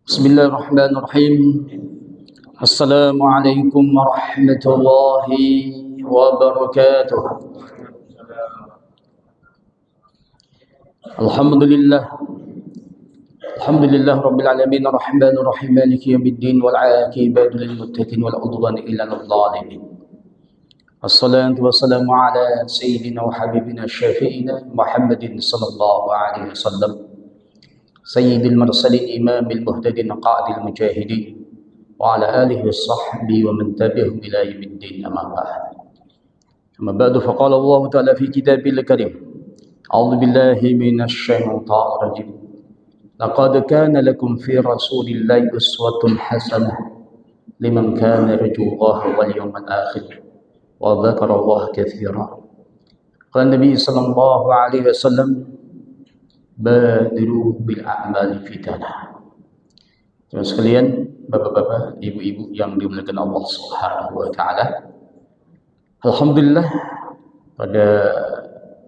Bismillahirrahmanirrahim. Assalamualaikum warahmatullahi wabarakatuh. Alhamdulillah. Alhamdulillah rabbil alamin arrahmanir rahim maliki yaumiddin wal 'aqibatu lil muttaqin wal 'udwan illa lil zalimin. Wassalatu wassalamu ala sayyidina wa habibina syafi'ina Muhammadin sallallahu alaihi wasallam. Sayyidil mursalin imamil muhtadin qa'idil mujahidin wa ala alihi washabbihi wa man tabi'ahum ila yaumiddin amma ba'd. Amma ba'du faqala Allah ta'ala fi kitabil karim. A'udzu billahi minasy syaithanir rajim. Laqad kana lakum fi rasulillahi uswatun hasanah liman kana yarjullaha wal yawmal akhir wa dzakara Allah katsiran. Qala Nabi sallallahu alaihi wasallam badiru bil a'mali fitana. Terus sekalian, bapak-bapak, ibu-ibu yang dimuliakan Allah Subhanahu wa taala. Alhamdulillah pada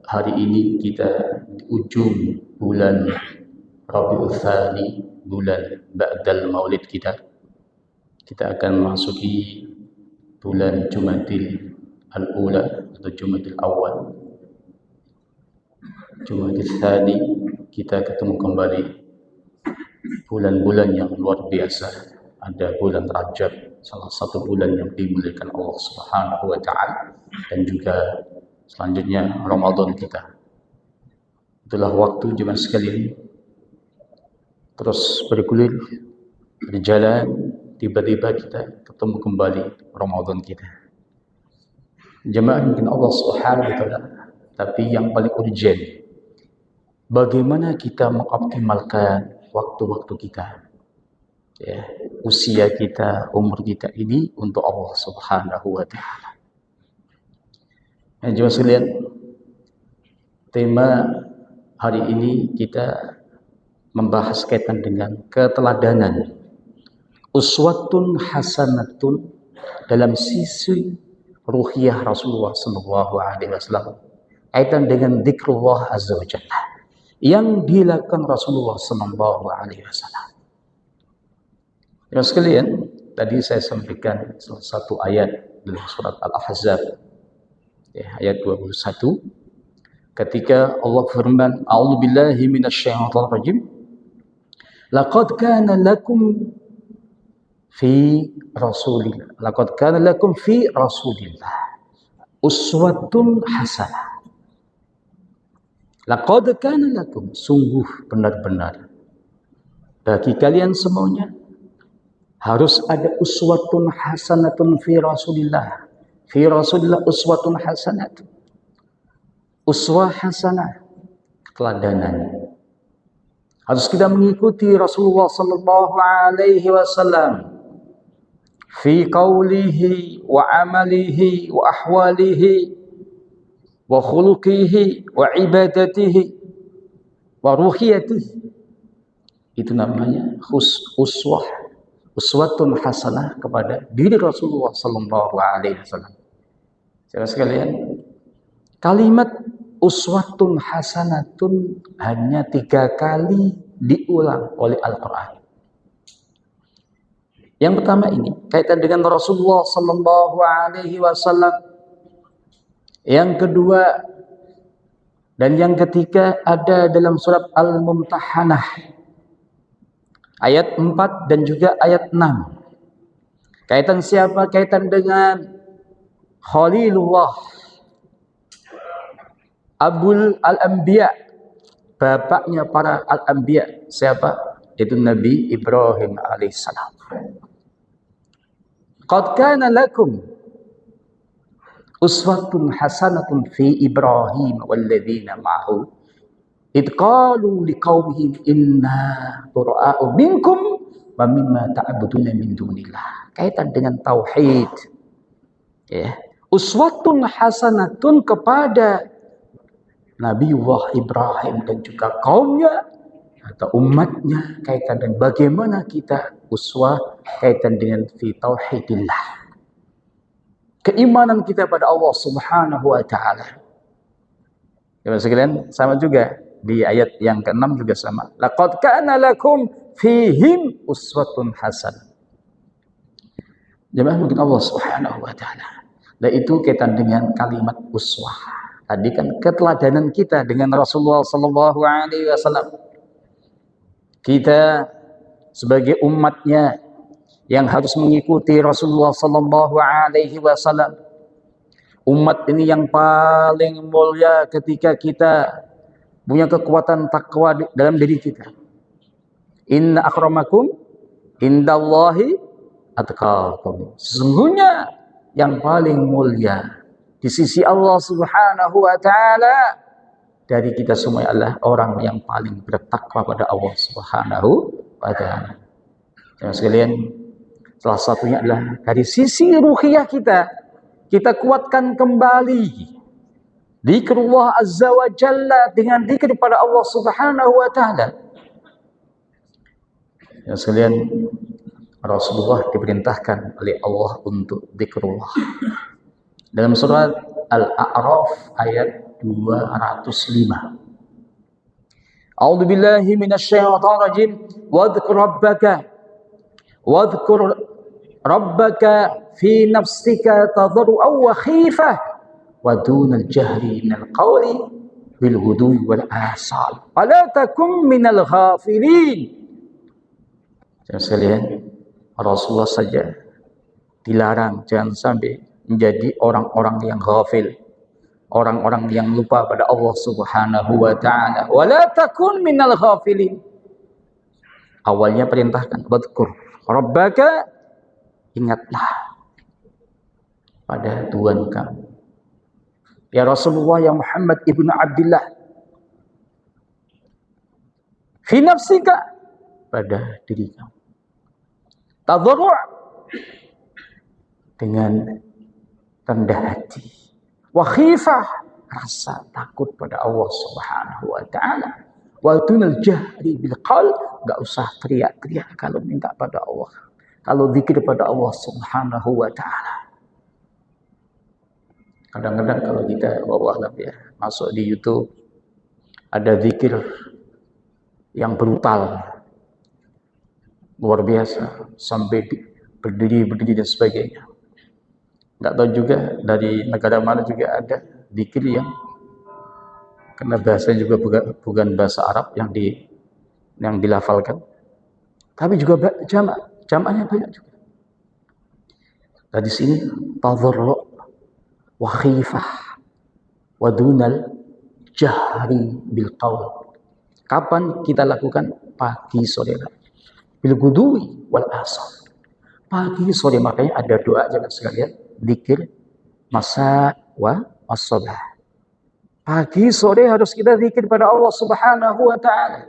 hari ini kita di ujung bulan Rabiul Tsani, bulan ba'dal Maulid kita. Kita akan masuki bulan Jumadil Al-Ula atau Jumadil Awal. Jumadil Tsani, kita ketemu kembali bulan-bulan yang luar biasa. Ada bulan Rajab, salah satu bulan yang dimuliakan Allah Subhanahu wa taala, dan juga selanjutnya Ramadan kita. Itulah waktu jemaah sekalian terus bergulir, berjalan, tiba-tiba kita ketemu kembali Ramadan kita. Jemaah mungkin Allah Subhanahu wa taala, tapi yang paling urgent, bagaimana kita mengoptimalkan waktu-waktu kita, ya, usia kita, umur kita ini untuk Allah Subhanahu wa taala. Jemaah sekalian, tema hari ini kita membahas kaitan dengan keteladanan, uswatun hasanatun dalam sisi ruhiyah Rasulullah sallallahu alaihi wasallam, kaitan dengan zikrullah azza wa jalla yang dilakukan Rasulullah sallallahu alaihi wasallam. Yang sekalian, tadi saya sampaikan salah satu ayat dalam surat Al-Ahzab, ya, ayat 21, ketika Allah firman, a'udzubillahi minasyaitonir rajim, laqad kana lakum fi rasulillah uswatun hasanah. Laqad kana lakum, sungguh benar-benar bagi kalian semuanya harus ada uswatun hasanatun fi rasulillah. Fi rasulillah uswatun hasanatun. Uswah hasanah, keteladanan. Harus kita mengikuti Rasulullah sallallahu alaihi wasallam fi qaulihi wa amalihi wa ahwalihi wa khuluqihi wa ibadatihi wa ruhiyatihi. Itu namanya uswatun hasanah kepada diri Rasulullah sallallahu alaihi wasallam. Saudara sekalian, kalimat uswatun hasanatun hanya 3 kali diulang oleh Al-Quran. Yang pertama ini kaitan dengan Rasulullah sallallahu alaihi wasallam. Yang kedua dan yang ketiga ada dalam surat Al-Mumtahanah ayat 4 dan juga ayat 6. Kaitan siapa? Kaitan dengan Khalilullah, Abul Al-Anbiya, bapaknya para Al-Anbiya. Siapa? Itu Nabi Ibrahim alaihissalam. Qad kana lakum uswatun hasanatun fi Ibrahim walladzina ma'ahu id qalu liqaumihim inna bura'u minkum wa mimma ta'buduna min dunillah. Kaitan dengan tauhid, ya. Uswatun hasanatun kepada Nabiullah Ibrahim dan juga kaumnya atau umatnya, kaitan dengan bagaimana kita uswah kaitan dengan fi tauhidillah, keimanan kita pada Allah Subhanahu wa taala. Ya sekalian, sama juga di ayat yang ke-6 juga sama. Laqad kana lakum fihim uswatun hasanah. Jemaah mungkin Allah Subhanahu wa taala. Dan itu kaitan dengan kalimat uswah. Tadi kan keteladanan kita dengan Rasulullah sallallahu alaihi wasallam. Kita sebagai umatnya yang harus mengikuti Rasulullah sallallahu alaihi wasallam. Umat ini yang paling mulia ketika kita punya kekuatan takwa dalam diri kita. Inna akramakum indallahi atqakum. Sesungguhnya yang paling mulia di sisi Allah Subhanahu wa taala dari kita semua adalah orang yang paling bertakwa pada Allah Subhanahu wa taala. Teman sekalian, salah satunya adalah dari sisi ruhiyah kita kuatkan kembali zikrullah azza wa jalla dengan zikir pada Allah Subhanahu wa taala. Teman sekalian, Rasulullah diperintahkan oleh Allah untuk zikrullah. Dalam surat Al-A'raf ayat 205. A'udzu billahi minasyaitonir rajim. Wadhkur rabbaka fi nafsika tadarruan wa khifah wa dunal jahri minal qawli bil ghudwi wal asal. Wala takum minal ghafilin. Sekalian, Rasulullah saja dilarang jangan sampai menjadi orang-orang yang ghafil, orang-orang yang lupa pada Allah Subhanahu wa taala. Wala takun minal ghafilin. Awalnya perintahkan wadhkur rabbaka, ingatlah pada Tuhan kamu. Ya Rasulullah, ya Muhammad ibnu Abdullah, fi nafsika, pada diri kamu. Tadarru' dengan rendah hati, wa khifah, rasa takut pada Allah Subhanahu wa taala, wa dunal jahri bil qaul, enggak usah teriak-teriak kalau minta pada Allah, kalau zikir pada Allah Subhanahu wa taala. Kadang-kadang kalau kita masuk di YouTube ada zikir yang brutal, luar biasa, sampai berdiri dan sebagainya. Nggak tahu juga dari negara mana juga ada zikir yang karena bahasanya juga bukan bahasa Arab yang dilafalkan, tapi juga jamaknya banyak juga. Dari sini tadarru' wa khifah wa dunal jahri bil qaul. Kapan kita lakukan? Pagi sore. Bil ghudwi wal asal. Pagi sore, makanya ada doa jangan sekalian, zikir masa wa as-sabah. Pagi sore harus kita zikir pada Allah Subhanahu wa taala.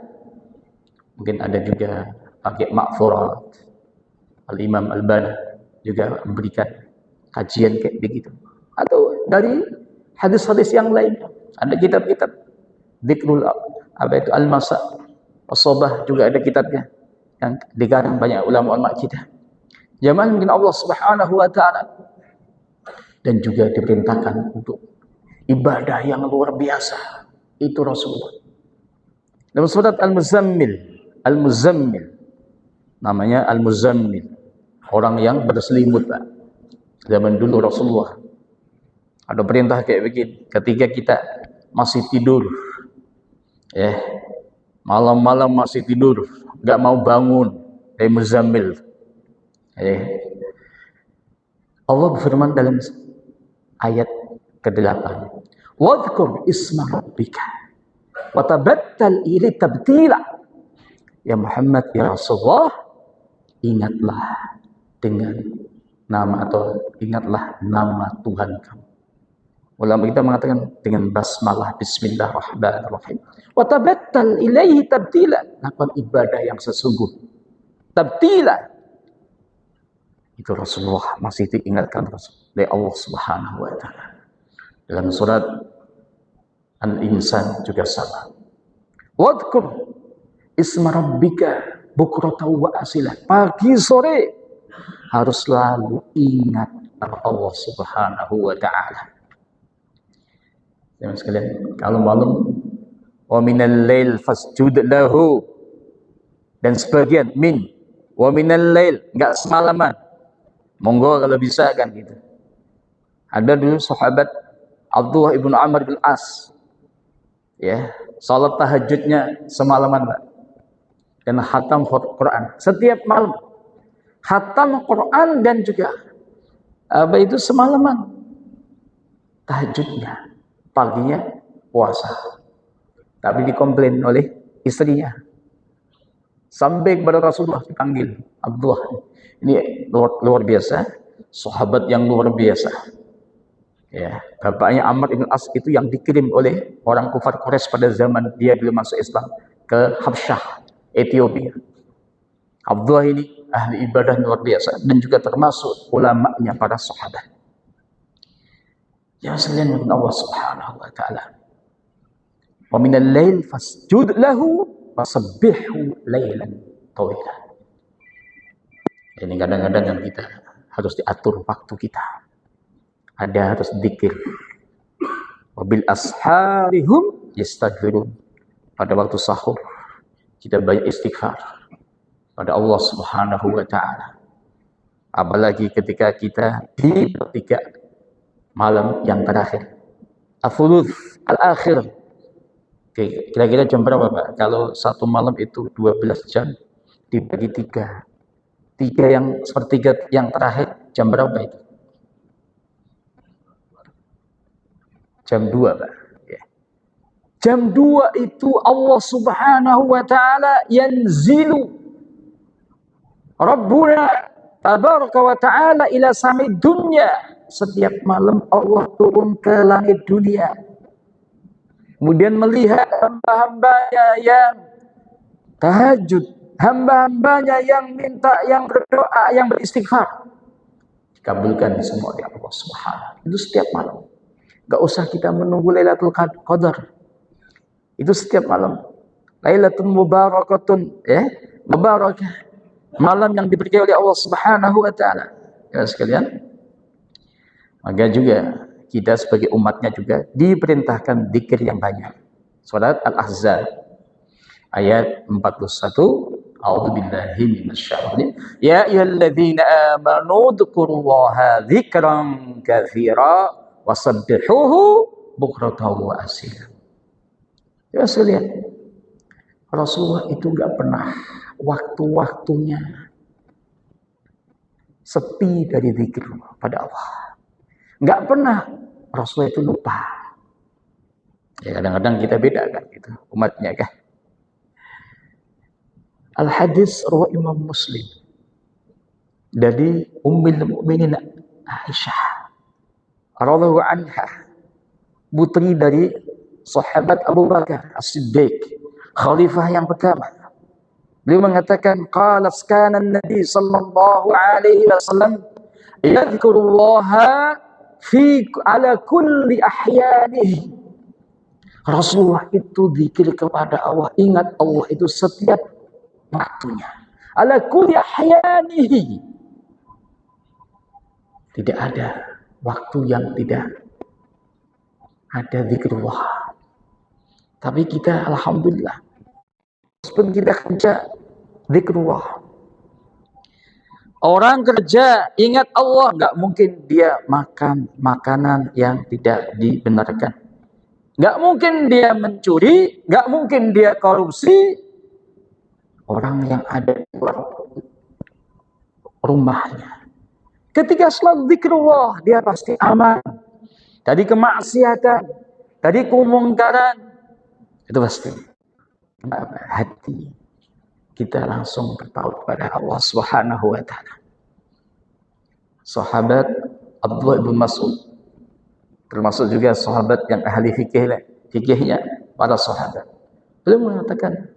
Mungkin ada juga pakai makfurat. Al-Imam Al-Bani juga memberikan kajian kayak begitu. Atau dari hadis-hadis yang lain. Ada kitab-kitab zikrul al-masa as-sabah, juga ada kitabnya yang dikarang banyak ulama-ulama kita. Jamaah mungkin Allah Subhanahu wa taala, dan juga diperintahkan untuk ibadah yang luar biasa. Itu Rasulullah. Dalam surat Al-Muzammil, namanya Al-Muzammil, orang yang berselimut, Pak. Zaman dulu Rasulullah ada perintah kayak begini, ketika kita masih tidur, malam-malam masih tidur, nggak mau bangun, Muzammil. Allah berfirman dalam ayat ke-8, wadhkur isma rabbika wa tabattal ilaihi tabtila. Ya Muhammad, ya Rasulullah, ingatlah dengan ingatlah nama Tuhan kamu. Ulama kita mengatakan dengan basmalah, bismillahirrahmanirrahim. Wa tabattal ilaihi tabtila, lakukan ibadah yang sesungguh. Tabtila. Itu Rasulullah masih diingatkan oleh Allah Subhanahu wa taala. Dalam surat Al-Insan juga sama. Wadhkur isma rabbika bukratan wa asila. Pagi sore harus selalu ingat Allah Subhanahu wa taala. Teman sekalian, kalau malam wa minal lail fasjud lahu, Dan sebagian min wa minal lail, enggak semalaman. Monggo kalau bisa kan gitu. Ada dulu sahabat Abdullah ibnu Amr bin As, ya, salat tahajudnya semalaman, Pak. Dan khatam Quran setiap malam. Khatam Quran dan juga apa itu semalaman tahajudnya, paginya puasa. Tapi dikomplain oleh istrinya. Sampai kepada Rasulullah dipanggil, Abdullah, ini luar biasa, sahabat yang luar biasa. Ya, bapaknya Amr ibn As itu yang dikirim oleh orang kufar Quraisy pada zaman dia belum masuk Islam ke Habsyah, Ethiopia. Abdullah ini ahli ibadah luar biasa dan juga termasuk ulamanya para sahabat. Ya sekalian dengan Allah Subhanahu wa taala. Wa minal lail fasjud lahu wasabbihu lailan tawilan. Ini kadang-kadang yang kita harus diatur waktu kita. Ada harus dzikir. Wabil asharihum yastaghfirun. Pada waktu sahur kita banyak istighfar pada Allah Subhanahu wa taala. Apalagi ketika kita di tiga malam yang terakhir. Afuluth al-akhir. Oke, kira-kira jam berapa, Pak? Kalau satu malam itu 12 jam dibagi 3. 3 yang sepertiga yang terakhir jam berapa itu? Jam 2, Pak. Ya. Jam 2 itu Allah Subhanahu wa taala yanzilu Rabbuna tabaraka wa ta'ala ila samid dunya. Setiap malam Allah turun ke langit dunia. Kemudian melihat hamba-hambanya yang tahajud, hamba-hambanya yang minta, yang berdoa, yang beristighfar. Dikabulkan semua oleh Allah Subhanahu. Itu setiap malam. Gak usah kita menunggu Lailatul Qadar. Itu setiap malam. Lailatul Mubarakatun, ya, mubarakah. Malam yang diberikan oleh Allah Subhanahu wa taala. Ya sekalian. Maka juga kita sebagai umatnya juga diperintahkan dzikir yang banyak. Surat Al-Ahzab ayat 41. A'udzubillahi minasyaitonir rajim. Ya ayyuhalladzina amanu dzkurullaha dzikran katsira wasabbihuhu bukratan wa asila. Ya sekalian. Rasulullah itu enggak pernah waktu-waktunya sepi dari zikir pada Allah. Enggak pernah Rasulullah itu lupa. Ya kadang-kadang kita beda kan gitu, umatnya kan. Al-hadis riwayat Imam Muslim dari Ummul Mukminin Aisyah radhiyallahu anha, putri dari sahabat Abu Bakar As-Siddiq, khalifah yang pertama. Beliau mengatakan, qala kana Nabi sallallahu alaihi wasallam yadhkurullaha fi ala kulli ahyanihi. Rasulullah itu zikir kepada Allah, ingat Allah itu setiap waktunya. Ala kulli ahyanihi. Tidak ada waktu yang tidak ada zikrullah. Tapi kita alhamdulillah sebelum kita kerja zikrullah. Orang kerja ingat Allah, nggak mungkin dia makan makanan yang tidak dibenarkan. Nggak mungkin dia mencuri, nggak mungkin dia korupsi. Orang yang ada di luar rumahnya, ketika selalu zikrullah, dia pasti aman dari kemaksiatan, dari kemungkaran. Itu pasti. Hati kita langsung berpaut pada Allah Subhanahu wa taala. Sahabat Abdullah bin Mas'ud termasuk juga sahabat yang ahli fikihnya para sahabat. Beliau mengatakan,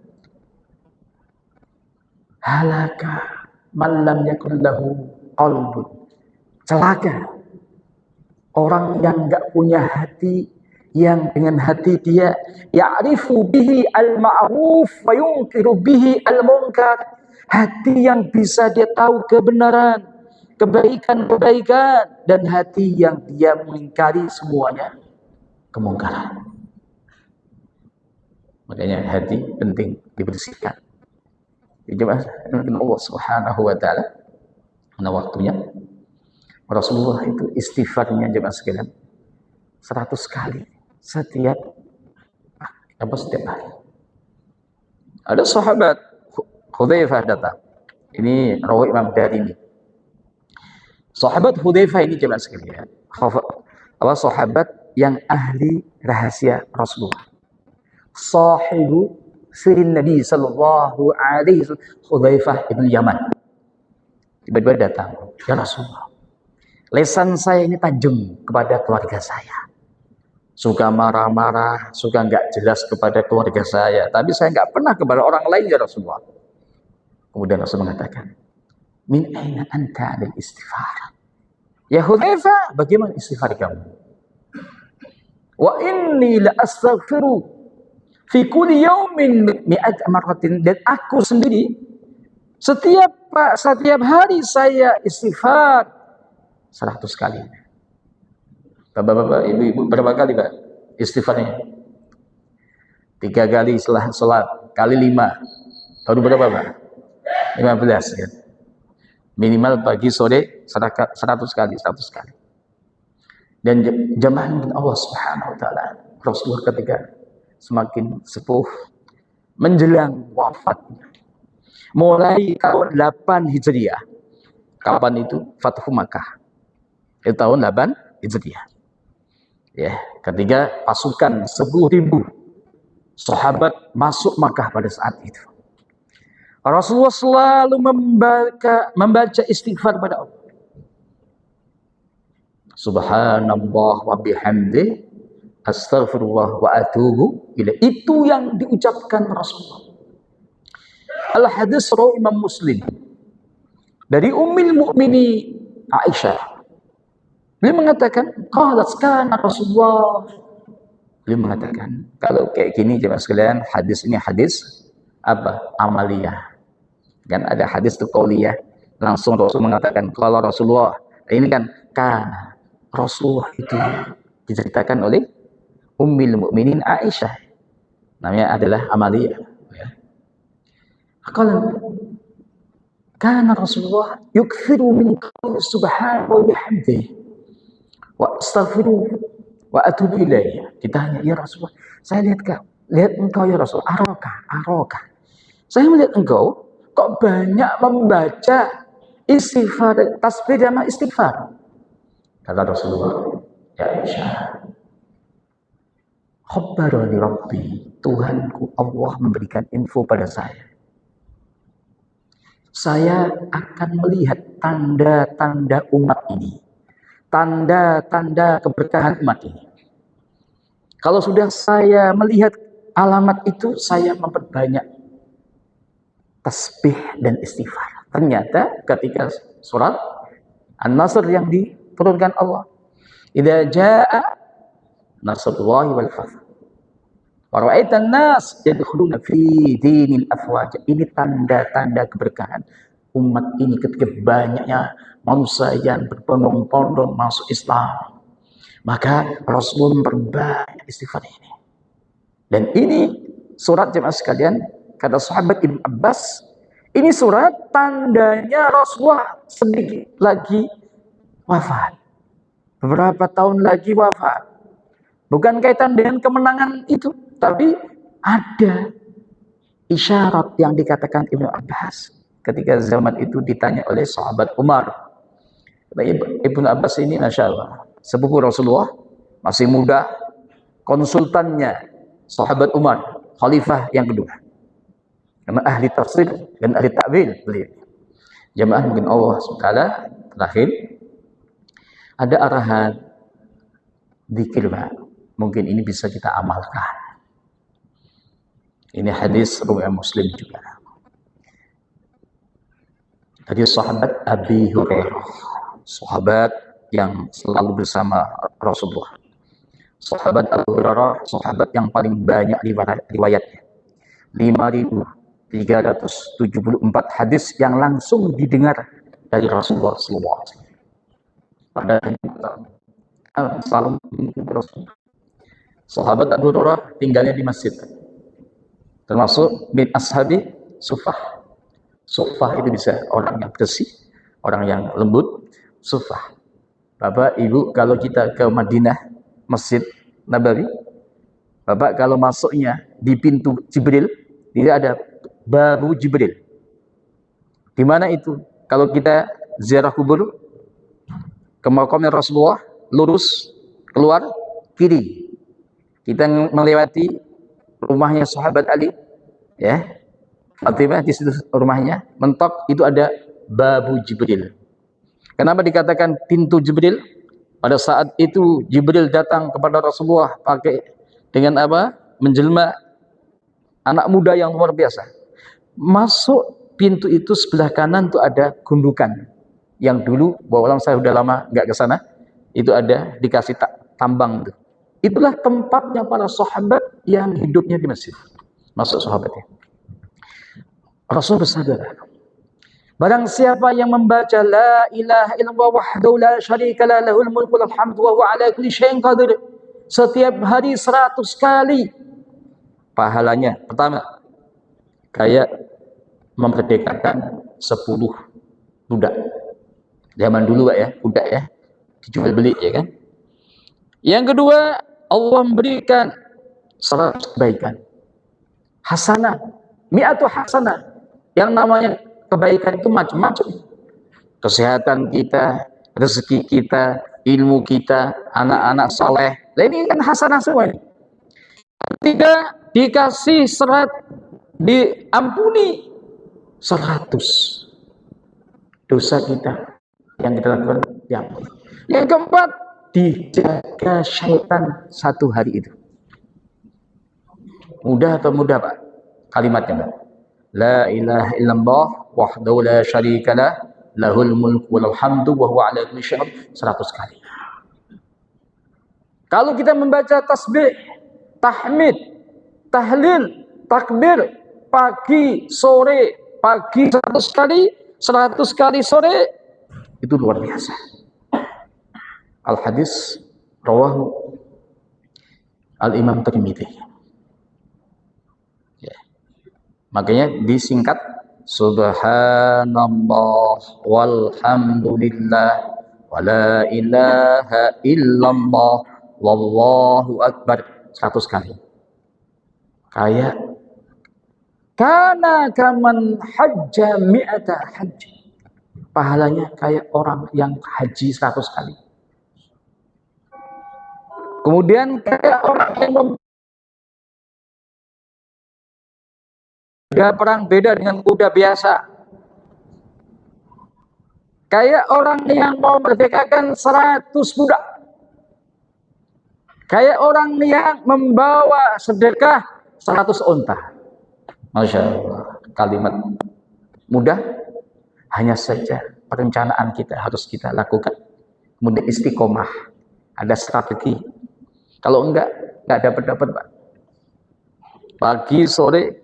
halaka man lam yakun lahu qalbun. Celaka orang yang enggak punya hati, yang dengan hati dia ya'rifu bihi al-ma'ruf wa yunkiru bihi al-munkar. Hati yang bisa dia tahu kebenaran, kebaikan-kebaikan, dan hati yang dia mengingkari semuanya kemungkaran. Makanya hati penting dibersihkan. Jemaah Allah Subhanahu wa taala. Nah, waktunya Rasulullah itu istighfarnya jemaah sekalian 100 kali setiap hari. Ada sahabat Hudzaifah datang. Ini rawi Imam Darimi. Sahabat Hudzaifah ini jemaah sekalian, sahabat yang ahli rahasia Rasulullah. Sahibu sirin Nabi sallallahu alaihi wasallam, Hudzaifah ibn Yaman. Tiba-tiba datang, "Ya Rasulullah, lesan saya ini tajam kepada keluarga saya. Suka marah-marah, suka nggak jelas kepada keluarga saya. Tapi saya nggak pernah kepada orang lain, ya Rasulullah." Kemudian Rasul mengatakan, "Min aina anta lil istighfar?" Ya Hudzaifah, bagaimana istighfar kamu? "Wa inni la astaghfiru fi kulli yaumin mi'at marratin." Dan aku sendiri setiap hari saya istighfar 100 kali. Bapak-bapak, ibu-ibu, berapa kali Pak istighfarnya? 3 kali setelah sholat, kali 5. Baru berapa Pak? 15 ya. Minimal pagi sore 100 kali. Dan jamaah Allah Subhanahu wa taala, Rasulullah ketika semakin sepuh menjelang wafatnya, mulai tahun 8 Hijriah. Kapan itu? Fathu Makkah. Itu tahun 8 Hijriah. Ya, ketika pasukan 10.000 sahabat masuk Makkah pada saat itu, Rasulullah selalu membaca istighfar pada Allah. Subhanallah wa bihamdi, astaghfirullah wa atubu ilaih. Itu yang diucapkan Rasulullah. Al-hadis rawi Imam Muslim dari Ummul Mukminin Aisyah. Beliau mengatakan, qalat kana Rasulullah. Beliau mengatakan, kalau kayak gini jemaah sekalian, hadis ini hadis apa? Amaliyah. Kan ada hadis itu qauliyah, langsung Rasul mengatakan qala Rasulullah. Ini kan Rasulullah itu diceritakan oleh Ummul Mukminin Aisyah. Namanya adalah amaliyah. Qala kana Rasulullah yukthiru min qawli subhanahu wa bihamdihi wa astaghfiruh wa atubu ilaih. Ditanya, ya Rasulullah, saya lihat engkau ya Rasul, arokah. Saya melihat engkau kok banyak membaca istighfar, tasbih dan istighfar. Kata Rasulullah, ya Aisyah, khabbarani Rabbi, Tuhanku Allah memberikan info pada saya. Saya akan melihat tanda-tanda umat ini, tanda-tanda keberkahan umat ini. Kalau sudah saya melihat alamat itu, saya memperbanyak tasbih dan istighfar. Ternyata ketika surat An-Nasr yang diturunkan Allah, idza jaa nasrullahi wal fath wa ra'aitan nas yadkhuluna fi dinil afwaj. Ini tanda-tanda keberkahan umat ini ketika banyaknya manusia yang berbondong-bondong masuk Islam. Maka Rasul memperbanyak istighfar ini. Dan ini surat jemaah sekalian, kata sahabat Ibn Abbas, ini surat tandanya Rasulullah sedikit lagi wafat. Beberapa tahun lagi wafat. Bukan kaitan dengan kemenangan itu, tapi ada isyarat yang dikatakan Ibn Abbas ketika zaman itu ditanya oleh sahabat Umar. Ibn Abbas ini Masya Allah, sepupu Rasulullah, masih muda, konsultannya sahabat Umar, khalifah yang kedua. Karena ahli tafsir dan ahli ta'wil beliau. Jamaah mungkin Allah SWT terakhir ada arahan zikir, mungkin ini bisa kita amalkan. Ini hadis riwayat Muslim juga. Dari sahabat Abi Hurairah, sahabat yang selalu bersama Rasulullah. Sahabat Abu Hurairah, sahabat yang paling banyak riwayatnya. 5.374 hadis yang langsung didengar dari Rasulullah SAW. Pada selalu Rasulullah. Sahabat Abu Hurairah tinggalnya di masjid, termasuk bin ashabi Sufah. Sufah itu bisa orang yang bersih, orang yang lembut. Sufah. Bapak, Ibu, kalau kita ke Madinah, Masjid Nabawi, Bapak kalau masuknya di pintu Jibril, tidak ada babu Jibril. Di mana itu? Kalau kita ziarah kubur ke makamnya Rasulullah, lurus keluar kiri. Kita melewati rumahnya sahabat Ali, ya. Fatimah di situ rumahnya, mentok itu ada babu Jibril. Kenapa dikatakan pintu Jibril? Pada saat itu Jibril datang kepada Rasulullah pakai dengan apa? Menjelma anak muda yang luar biasa. Masuk pintu itu sebelah kanan itu ada gundukan. Yang dulu, bahwa saya sudah lama nggak ke sana, itu ada dikasih tambang itu. Itulah tempatnya para sahabat yang hidupnya di masjid. Masuk sahabatnya. Rasul bersabda, barang siapa yang membaca la ilaha illallah wahdahu la syarika la lahul mulku wal hamdu wa huwa ala kulli syai'in qadir setiap hari 100 kali, pahalanya pertama kayak memerdekakan 10 budak. Zaman dulu Pak ya, budak ya, dijual beli ya kan. Yang kedua, Allah memberikan 100 kebaikan. Hasanah, mi'atu hasanah. Yang namanya kebaikan itu macam-macam. Kesehatan kita, rezeki kita, ilmu kita, anak-anak soleh. Nah, ini kan hasanah semua ini. Ketiga, dikasih serat, diampuni 100 dosa kita yang kita lakukan diampuni. Yang keempat, dijaga syaitan 1 hari itu. Mudah atau mudah Pak? Kalimatnya Pak. La ilaha illallah wahdahu la syarika lah lahul mulku wal hamdu wa huwa ala kulli syai'in 100 kali. Kalau kita membaca tasbih, tahmid, tahlil, takbir pagi, sore, pagi 100 kali, 100 kali sore, itu luar biasa. Al-hadis rawahu Al-Imam Tirmidzi. Makanya disingkat subhanallah walhamdulillah wala ilaha illallah wallahu akbar 100 kali. Kayak kana kaman hajja mi'ata haji. Pahalanya kayak orang yang haji 100 kali. Kemudian kayak orang yang kuda perang beda dengan kuda biasa. Kayak orang yang mau merdekakan 100 budak. Kayak orang yang membawa sedekah 100 unta. Masya Allah. Kalimat mudah, hanya saja perencanaan kita harus kita lakukan. Kemudian istiqomah. Ada strategi. Kalau enggak dapat Pak. Pagi, sore,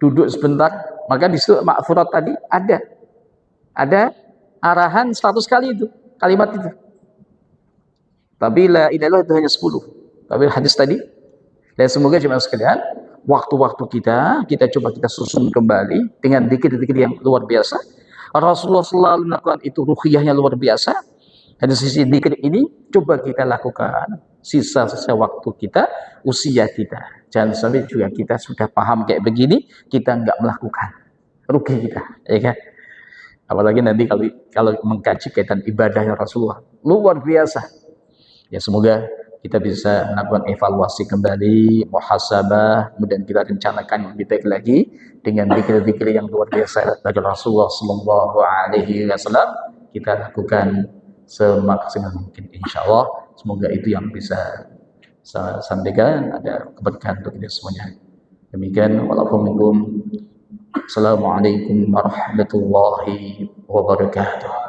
duduk sebentar, maka di situ makfurat tadi ada arahan 100 kali itu, kalimat itu. Tapi la ilaha illallah itu hanya 10. Tapi hadis tadi, dan semoga jemaah sekalian, waktu-waktu kita coba kita susun kembali dengan zikir-zikir yang luar biasa. Rasulullah selalu melakukan itu, ruqyahnya luar biasa. Dari sisi zikir ini coba kita lakukan sisa-sisa waktu kita, usia kita. Jangan sampai juga kita sudah paham kayak begini, kita nggak melakukan. Rugi kita, ya kan? Apalagi nanti kalau mengkaji kaitan ibadahnya Rasulullah, luar biasa. Ya semoga kita bisa melakukan evaluasi kembali, muhasabah, kemudian kita rencanakan lebih baik lagi dengan zikir-zikir yang luar biasa dari Rasulullah Sallallahu Alaihi Wasallam. Kita lakukan semaksimal mungkin, insya Allah. Semoga itu yang bisa saya sampaikan, ada keberkahan untuk kita semuanya. Demikian, walaupun Assalamualaikum warahmatullahi wabarakatuh.